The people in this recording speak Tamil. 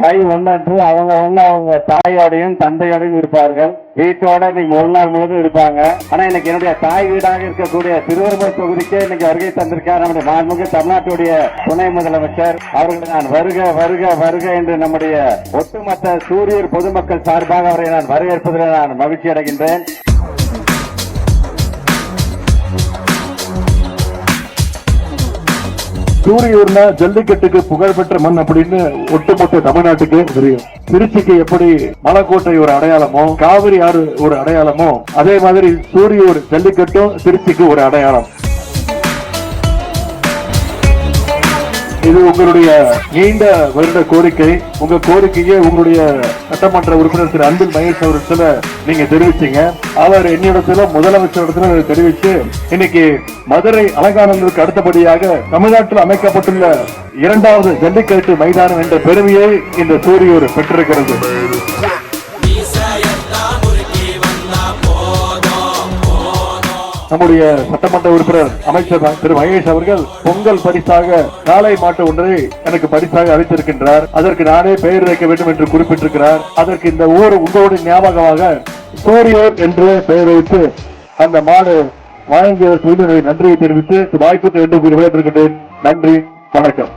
கை ஒன்றன்று அவங்க தாயோடையும் தந்தையோடையும் இருப்பார்கள். வீட்டோட இன்னைக்கு ஒரு நாள் முழுவதும் இருப்பாங்க. ஆனா இன்னைக்கு என்னுடைய தாய் வீடாக இருக்கக்கூடிய திருவெரும்பூர் தொகுதிக்கே இன்னைக்கு வருகை தந்திருக்கார் நம்முடைய மாண்புமிகு தமிழ்நாட்டுடைய துணை முதலமைச்சர் அவர்களை நான் வருக வருக வருக என்று நம்முடைய ஒட்டுமொத்த சூரியூர் பொதுமக்கள் சார்பாக அவரை நான் வரவேற்பதில் நான் மகிழ்ச்சி அடைகின்றேன். சூரியூர்ல ஜல்லிக்கட்டுக்கு புகழ்பெற்ற மண் அப்படின்னு ஒட்டுமொத்த தமிழ்நாட்டுக்கு தெரியும். திருச்சிக்கு எப்படி மலைக்கோட்டை ஒரு அடையாளமோ, காவிரி ஆறு ஒரு அடையாளமோ, அதே மாதிரி சூரியூர் ஜல்லிக்கட்டும் திருச்சிக்கு ஒரு அடையாளம். இது உங்களுடைய நீண்ட வருட கோரிக்கை. உங்க கோரிக்கையை உங்களுடைய சட்டமன்ற உறுப்பினர் திரு அன்பில் மகேஷ் அவர்கிட்ட நீங்க தெரிவிச்சீங்க. அவர் என்னிடத்துல முதலமைச்சர் இடத்துல தெரிவிச்சு இன்னைக்கு மதுரை அலங்காநல்லூருக்கு அடுத்தபடியாக தமிழ்நாட்டில் அமைக்கப்பட்டுள்ள 2வது ஜல்லிக்கட்டு மைதானம் என்ற பெருமையை இந்த சூரியூர் பெற்றிருக்கிறது. நம்முடைய சட்டமன்ற உறுப்பினர் அமைச்சர் திரு மகேஷ் அவர்கள் பொங்கல் பரிசாக காளை மாட்டு ஒன்றை எனக்கு பரிசாக அளித்திருக்கின்றார். அதற்கு நானே பெயர் வைக்க வேண்டும் என்று குறிப்பிட்டிருக்கிறார். அதற்கு இந்த ஊர் உங்களோட ஞாபகமாக சூரியூர் என்று பெயர் வைத்து அந்த மாடு வழங்கியதற்கு நன்றியை தெரிவித்து வாய்ப்புக்கு என்று விடைபெறுகின்றேன். நன்றி, வணக்கம்.